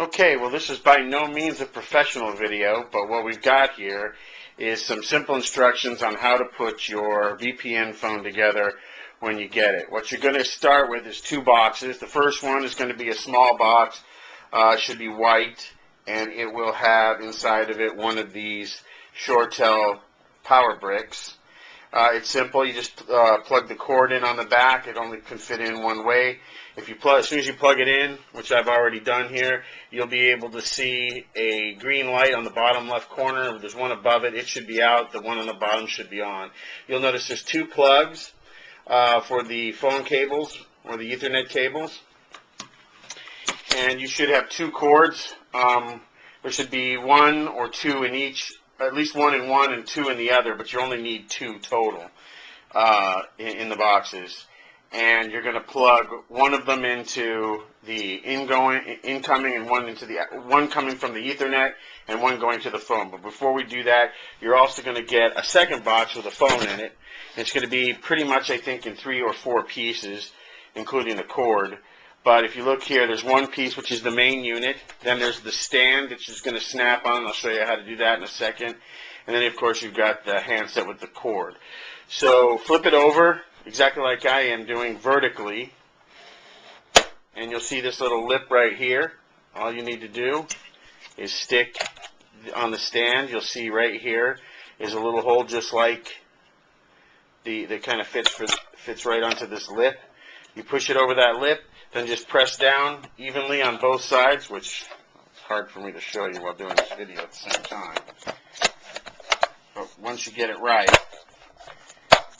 Okay, well this is by no means a professional video, but what we've got here is some simple instructions on how to put your VPN phone together when you get it. What you're going to start with is two boxes. The first one is going to be a small box, should be white, and it will have inside of it one of these ShoreTel power bricks. It's simple. You just plug the cord in on the back. It only can fit in one way. As soon as you plug it in, which I've already done here, you'll be able to see a green light on the bottom left corner. There's one above it. It should be out. The one on the bottom should be on. You'll notice there's two plugs for the phone cables or the Ethernet cables. And you should have two cords. There should be one or two in each. At least one in one and two in the other, but you only need two total in the boxes. And you're going to plug one of them into the incoming and one coming from the Ethernet and one going to the phone. But before we do that, you're also going to get a second box with a phone in it. It's going to be pretty much, I think, in 3 or 4 pieces, including the cord. But if you look here, there's one piece, which is the main unit. Then there's the stand, which is going to snap on. I'll show you how to do that in a second. And then, of course, you've got the handset with the cord. So flip it over, exactly like I am doing, vertically. And you'll see this little lip right here. All you need to do is stick on the stand. You'll see right here is a little hole just like that kind of fits right onto this lip. You push it over that lip. Then just press down evenly on both sides, which is hard for me to show you while doing this video at the same time. But once you get it right,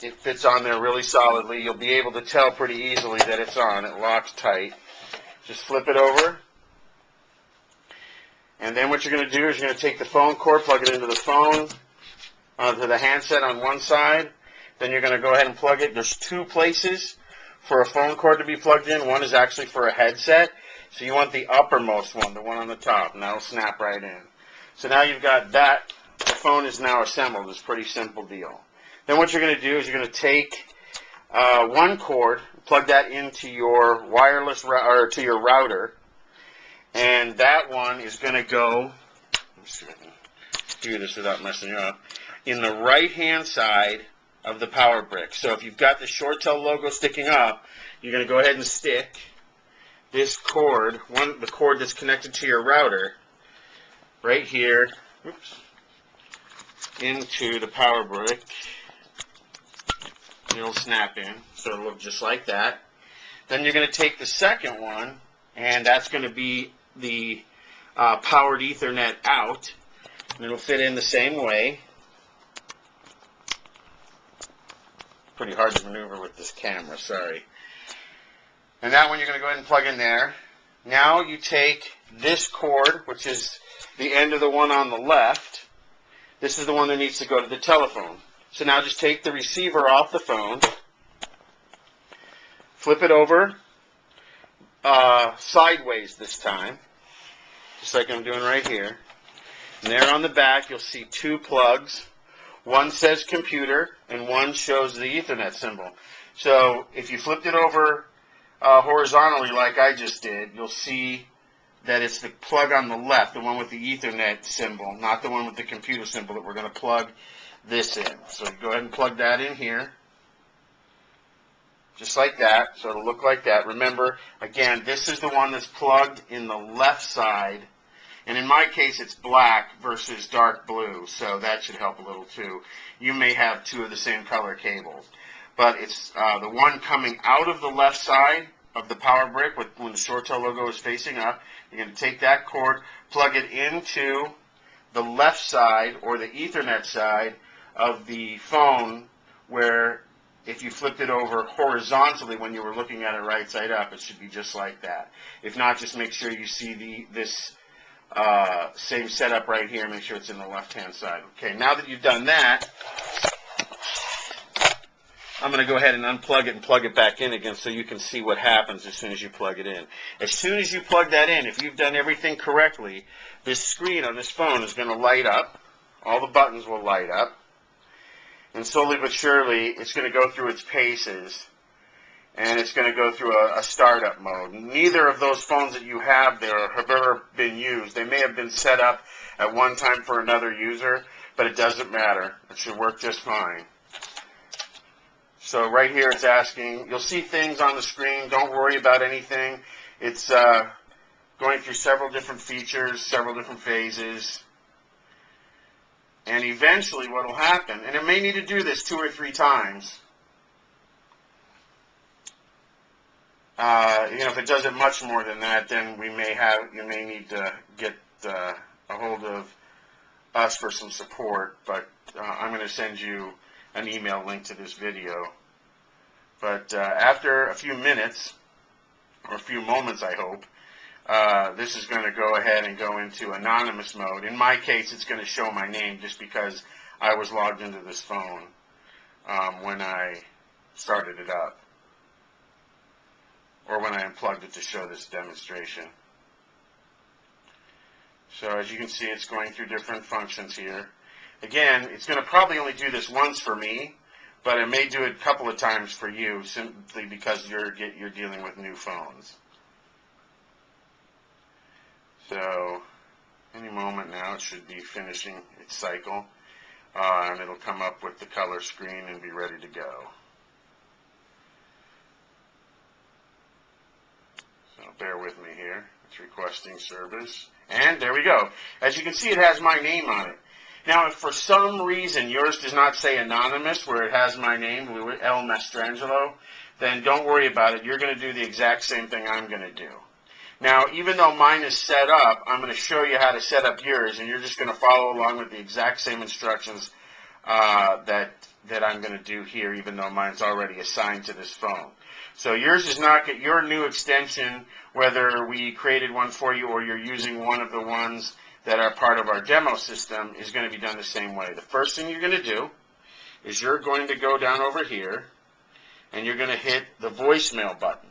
it fits on there really solidly. You'll be able to tell pretty easily that it's on. It locks tight. Just flip it over. And then what you're going to do is you're going to take the phone cord, plug it into the phone, onto the handset on one side. Then you're going to go ahead and plug it. There's 2 places for a phone cord to be plugged in. One is actually for a headset. So you want the uppermost one, the one on the top, and that'll snap right in. So now you've got that. The phone is now assembled. It's a pretty simple deal. Then what you're going to do is you're going to take one cord, plug that into your wireless or to your router, and that one is going to go, let's see if I can do this without messing it up, in the right-hand side of the power brick. So if you've got the ShoreTel logo sticking up, you're going to go ahead and stick this cord, the cord that's connected to your router, right here, into the power brick. It'll snap in, so it'll look just like that. Then you're going to take the second one, and that's going to be the powered Ethernet out, and it'll fit in the same way. Pretty hard to maneuver with this camera, sorry. And that one you're going to go ahead and plug in there. Now you take this cord, which is the end of the one on the left. This is the one that needs to go to the telephone. So now just take the receiver off the phone, flip it over sideways this time, just like I'm doing right here. And there on the back you'll see 2 plugs. One says computer, and one shows the Ethernet symbol. So if you flipped it over horizontally like I just did, you'll see that it's the plug on the left, the one with the Ethernet symbol, not the one with the computer symbol that we're going to plug this in. So go ahead and plug that in here, just like that. So it'll look like that. Remember, again, this is the one that's plugged in the left side. And in my case, it's black versus dark blue, so that should help a little too. You may have 2 of the same color cables. But it's the one coming out of the left side of the power brick when the ShoreTel logo is facing up. You're going to take that cord, plug it into the left side or the Ethernet side of the phone, where if you flipped it over horizontally when you were looking at it right side up, it should be just like that. If not, just make sure you see this same setup right here. Make sure it's in the left-hand side. Okay, now that you've done that, I'm going to go ahead and unplug it and plug it back in again so you can see what happens as soon as you plug it in. As soon as you plug that in, if you've done everything correctly, this screen on this phone is going to light up. All the buttons will light up. And slowly but surely, it's going to go through its paces. and it's going to go through a startup mode. Neither of those phones that you have there have ever been used. They may have been set up at one time for another user, but it doesn't matter. It should work just fine. So right here it's asking, you'll see things on the screen. Don't worry about anything. It's going through several different features, several different phases. And eventually what will happen, and it may need to do this 2 or 3 times, if it does it much more than that, then you may need to get a hold of us for some support, but I'm going to send you an email link to this video. But after a few minutes, or a few moments I hope, this is going to go ahead and go into anonymous mode. In my case, it's going to show my name just because I was logged into this phone when I started it up, or when I unplugged it to show this demonstration. So as you can see, it's going through different functions here. Again, it's going to probably only do this once for me, but it may do it a couple of times for you, simply because you're dealing with new phones. So any moment now it should be finishing its cycle, and it'll come up with the color screen and be ready to go. So bear with me here. It's requesting service. And there we go. As you can see, it has my name on it. Now, if for some reason yours does not say anonymous, where it has my name, L. Mastrangelo, then don't worry about it. You're going to do the exact same thing I'm going to do. Now, even though mine is set up, I'm going to show you how to set up yours, and you're just going to follow along with the exact same instructions that I'm going to do here, even though mine's already assigned to this phone. So yours is not your new extension, whether we created one for you or you're using one of the ones that are part of our demo system, is going to be done the same way. The first thing you're going to do is you're going to go down over here and you're going to hit the voicemail button.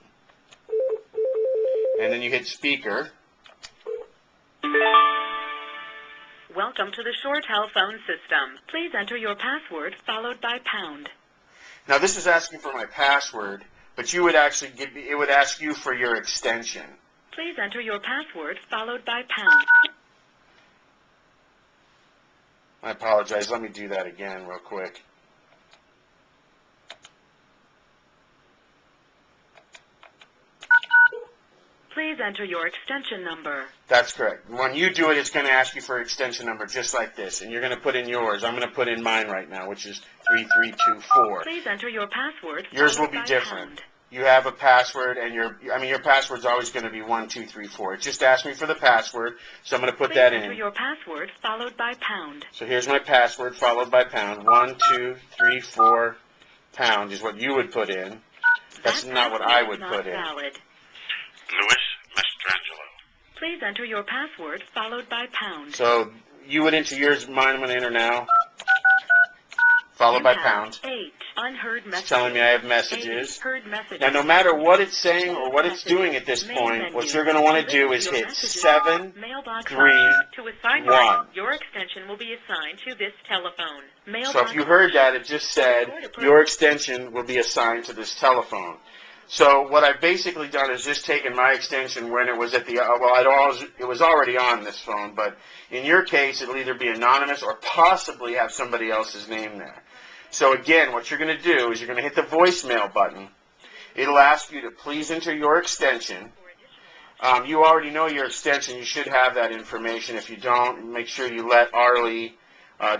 And then you hit speaker. Welcome to the ShoreTel phone system. Please enter your password followed by pound. Now this is asking for my password, but you would actually it would ask you for your extension. Please enter your password followed by pound. I apologize. Let me do that again real quick. Please enter your extension number. That's correct. When you do it, it's going to ask you for extension number just like this, and you're going to put in yours. I'm going to put in mine right now, which is 3324. Please enter your password. Yours will be different. Pound. You have a password, and your password's always going to be 1234. It just asked me for the password, so I'm going to put that in. Please enter your password followed by pound. So here's my password followed by pound. 1234 pound is what you would put in. That's not what I would put in. Valid. Louis Mastrangelo. Please enter your password followed by pound. So you would enter yours, mine I'm going to enter now, followed by pound. 8 unheard messages. It's telling me I have messages. 8 heard messages. Now, no matter what it's saying or what it's doing at this point, what you're going to want to do is hit 7, 3, 1. Your extension will be assigned to this telephone. So if you heard that, it just said your extension will be assigned to this telephone. So what I've basically done is just taken my extension when it was at the, it was already on this phone, but in your case, it'll either be anonymous or possibly have somebody else's name there. So again, what you're going to do is you're going to hit the voicemail button. It'll ask you to please enter your extension. You already know your extension. You should have that information. If you don't, make sure you let Arlie,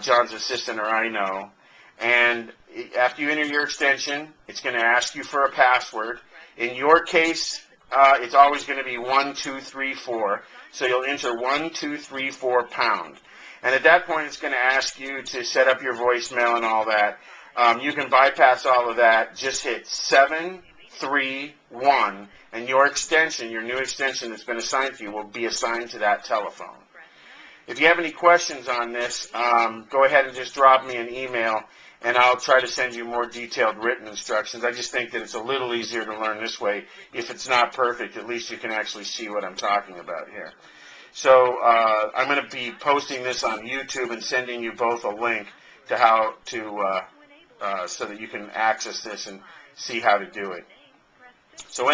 John's assistant, or I know. And after you enter your extension, it's going to ask you for a password. In your case, it's always going to be 1234. So you'll enter 1234 pound. And at that point, it's going to ask you to set up your voicemail and all that. You can bypass all of that. Just hit 731, and your extension, your new extension that's been assigned to you, will be assigned to that telephone. If you have any questions on this, go ahead and just drop me an email, and I'll try to send you more detailed written instructions. I just think that it's a little easier to learn this way. If it's not perfect, at least you can actually see what I'm talking about here. So I'm going to be posting this on YouTube and sending you both a link to how to, so that you can access this and see how to do it. So